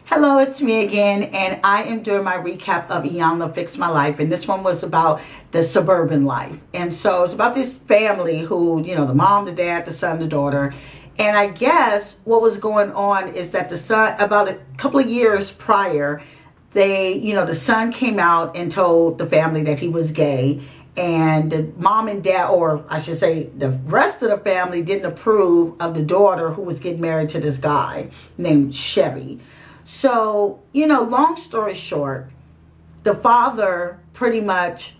Hello, it's me again, and I am doing my recap of Iyanla Fix My Life, and this one was about the suburban life. And so it's about this family who, the mom, the dad, the son, the daughter. And I guess what was going on is that the son, about a couple of years prior, the son came out and told the family that he was gay. And the mom and dad, or I should say the rest of the family, didn't approve of the daughter who was getting married to this guy named Chevy. So, long story short, the father pretty much,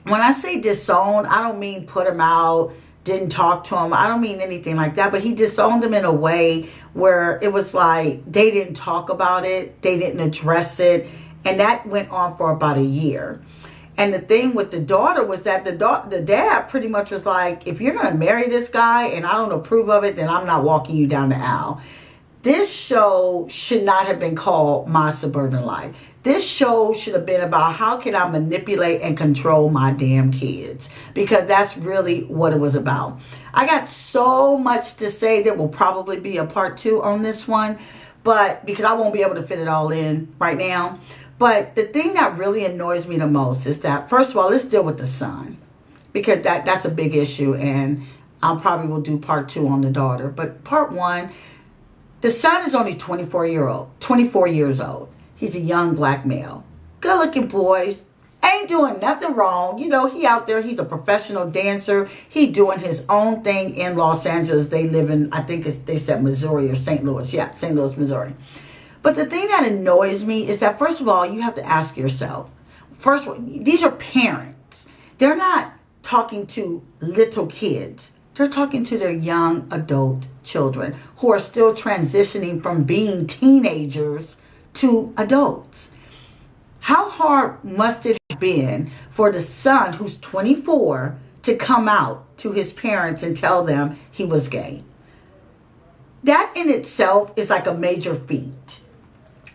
when I say disowned, I don't mean put him out, didn't talk to him. I don't mean anything like that, but he disowned him in a way where it was like they didn't talk about it, they didn't address it, and that went on for about a year. And the thing with the daughter was that the dad pretty much was like, if you're going to marry this guy and I don't approve of it, then I'm not walking you down the aisle. This show should not have been called My Suburban Life. This show should have been about how can I manipulate and control my damn kids, because that's really what it was about. I got so much to say. There will probably be a part 2 on this one, but because I won't be able to fit it all in right now. But the thing that really annoys me the most is that, first of all, let's deal with the son, because that's a big issue, and I probably will do part 2 on the daughter. But part 1, the son is only 24 years old. He's a young black male. Good looking boys. Ain't doing nothing wrong. He out there. He's a professional dancer. He doing his own thing in Los Angeles. They live in, I think they said Missouri or St. Louis. Yeah, St. Louis, Missouri. But the thing that annoys me is that, first of all, you have to ask yourself. First of all, these are parents. They're not talking to little kids. They're talking to their young adult children who are still transitioning from being teenagers to adults. How hard must it have been for the son, who's 24, to come out to his parents and tell them he was gay? That in itself is like a major feat.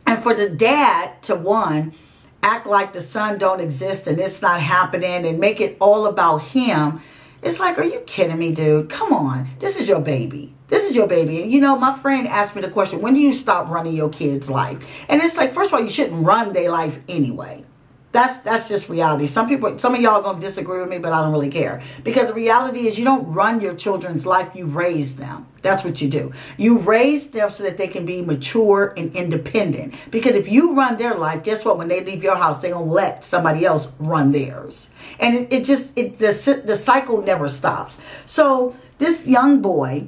And for the dad to, one, act like the son don't exist and it's not happening and make it all about him. It's like, are you kidding me, dude? Come on. This is your baby. This is your baby. My friend asked me the question, when do you stop running your kid's life? And it's like, first of all, you shouldn't run their life anyway. That's just reality. Some of y'all are going to disagree with me, but I don't really care. Because the reality is you don't run your children's life, you raise them. That's what you do. You raise them so that they can be mature and independent. Because if you run their life, guess what? When they leave your house, they're going to let somebody else run theirs. And the cycle never stops. So this young boy,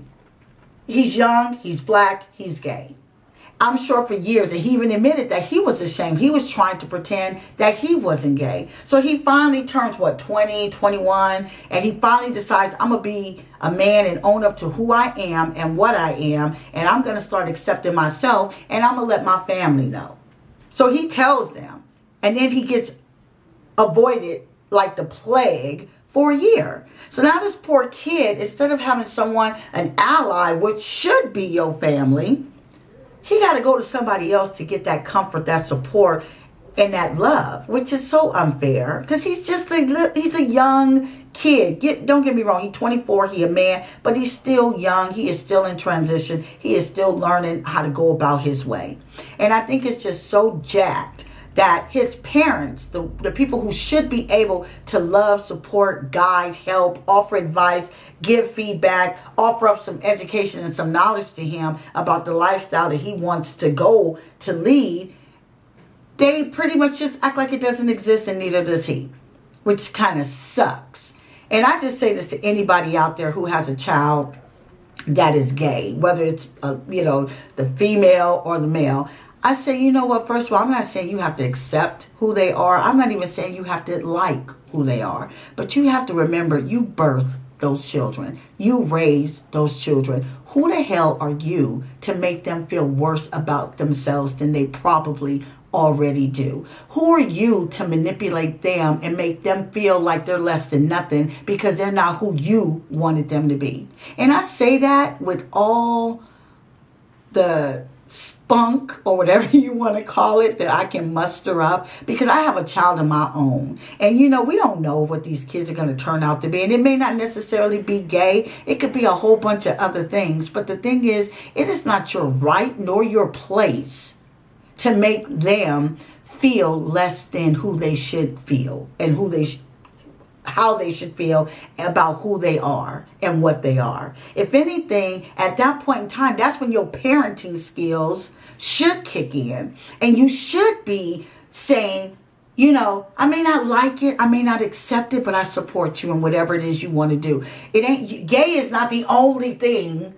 he's young, he's black, he's gay. I'm sure for years, and he even admitted that he was ashamed. He was trying to pretend that he wasn't gay. So he finally turns, 20, 21, and he finally decides, I'm going to be a man and own up to who I am and what I am, and I'm going to start accepting myself, and I'm going to let my family know. So he tells them, and then he gets avoided like the plague for a year. So now this poor kid, instead of having someone, an ally, which should be your family, he got to go to somebody else to get that comfort, that support, and that love, which is so unfair because he's a young kid. Don't get me wrong. He's 24. He's a man, but he's still young. He is still in transition. He is still learning how to go about his way. And I think it's just so jacked that his parents, the people who should be able to love, support, guide, help, offer advice, give feedback, offer up some education and some knowledge to him about the lifestyle that he wants to go to lead, they pretty much just act like it doesn't exist, and neither does he, which kind of sucks. And I just say this to anybody out there who has a child that is gay, whether it's the female or the male. I say, you know what, first of all, I'm not saying you have to accept who they are. I'm not even saying you have to like who they are. But you have to remember, you birth those children. You raise those children. Who the hell are you to make them feel worse about themselves than they probably already do? Who are you to manipulate them and make them feel like they're less than nothing because they're not who you wanted them to be? And I say that with all the spunk or whatever you want to call it that I can muster up, because I have a child of my own, and we don't know what these kids are going to turn out to be, and it may not necessarily be gay. It could be a whole bunch of other things, but the thing is, it is not your right nor your place to make them feel less than who they should feel and how they should feel about who they are and what they are. If anything, at that point in time, that's when your parenting skills should kick in. And you should be saying, I may not like it, I may not accept it, but I support you in whatever it is you want to do. Gay is not the only thing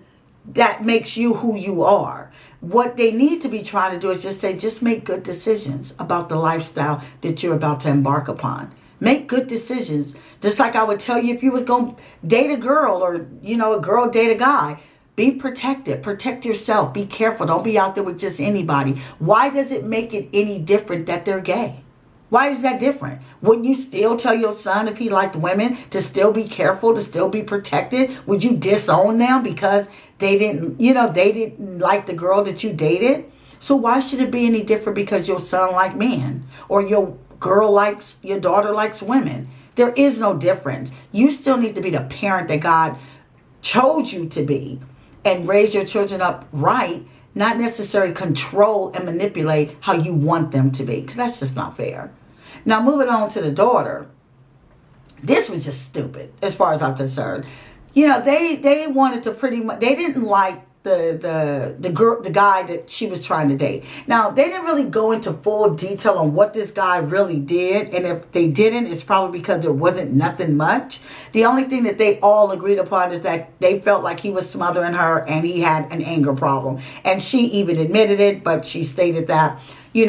that makes you who you are. What they need to be trying to do is just make good decisions about the lifestyle that you're about to embark upon. Make good decisions. Just like I would tell you if you was going to date a girl or, a girl date a guy. Be protected. Protect yourself. Be careful. Don't be out there with just anybody. Why does it make it any different that they're gay? Why is that different? Wouldn't you still tell your son if he liked women to still be careful, to still be protected? Would you disown them because they didn't like the girl that you dated? So why should it be any different because your son liked men or your daughter likes women? There is no difference. You still need to be the parent that God chose you to be and raise your children up right, not necessarily control and manipulate how you want them to be, because that's just not fair. Now, moving on to the daughter, this was just stupid as far as I'm concerned. They wanted to pretty much, they didn't like the guy that she was trying to date. Now, they didn't really go into full detail on what this guy really did, and if they didn't, it's probably because there wasn't nothing much. The only thing that they all agreed upon is that they felt like he was smothering her and he had an anger problem, and she even admitted it, but she stated that he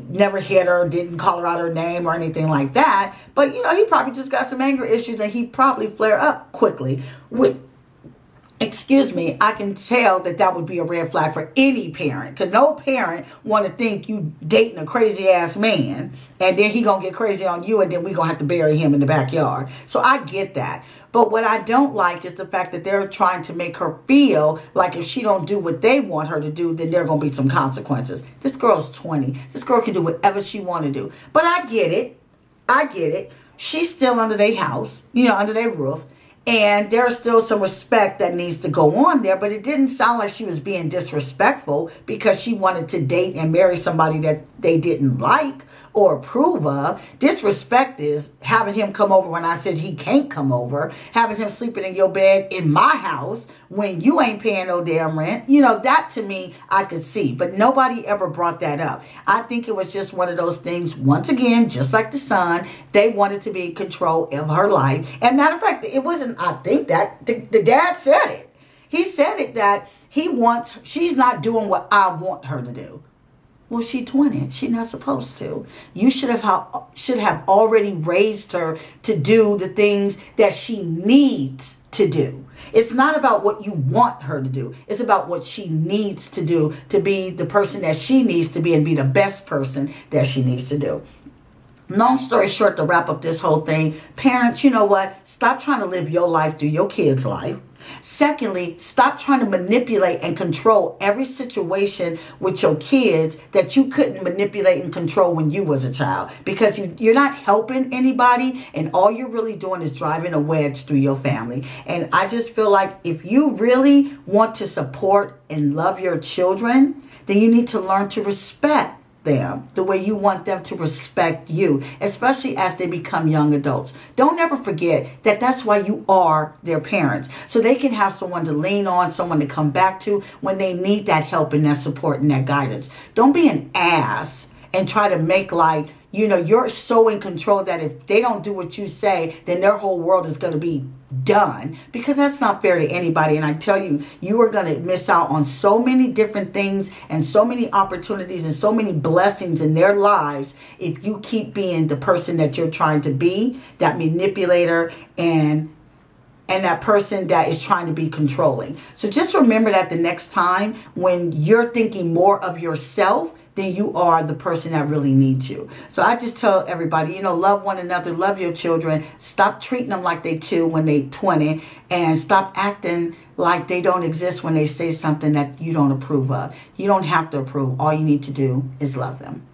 never hit her, didn't call her out her name or anything like that, but he probably just got some anger issues and he probably flare up quickly. I can tell that would be a red flag for any parent. Because no parent want to think you dating a crazy ass man and then he going to get crazy on you and then we going to have to bury him in the backyard. So I get that. But what I don't like is the fact that they're trying to make her feel like if she don't do what they want her to do, then there are going to be some consequences. This girl's 20. This girl can do whatever she want to do. But I get it. She's still under their house, under their roof. And there's still some respect that needs to go on there. But it didn't sound like she was being disrespectful because she wanted to date and marry somebody that they didn't like or approve of. Disrespect is having him come over when I said he can't come over. Having him sleeping in your bed in my house when you ain't paying no damn rent. That to me, I could see. But nobody ever brought that up. I think it was just one of those things, once again, just like the son, they wanted to be in control of her life. And matter of fact, it wasn't, I think that, the dad said it. He said it that she's not doing what I want her to do. Well, she's 20. She's not supposed to. You should have already raised her to do the things that she needs to do. It's not about what you want her to do. It's about what she needs to do to be the person that she needs to be and be the best person that she needs to do. Long story short, to wrap up this whole thing, parents, you know what? Stop trying to live your life through your kid's life. Secondly, stop trying to manipulate and control every situation with your kids that you couldn't manipulate and control when you was a child, because you're not helping anybody and all you're really doing is driving a wedge through your family. And I just feel like if you really want to support and love your children, then you need to learn to respect them the way you want them to respect you, especially as they become young adults. Don't ever forget that that's why you are their parents, so they can have someone to lean on, someone to come back to when they need that help and that support and that guidance. Don't be an ass and try to make like, you're so in control that if they don't do what you say, then their whole world is going to be done, because that's not fair to anybody. And I tell you, you are going to miss out on so many different things and so many opportunities and so many blessings in their lives if you keep being the person that you're trying to be, that manipulator and that person that is trying to be controlling. So just remember that the next time when you're thinking more of yourself, then you are the person that really needs you. So I just tell everybody, love one another, love your children. Stop treating them like they 2 when they 20, and stop acting like they don't exist when they say something that you don't approve of. You don't have to approve. All you need to do is love them.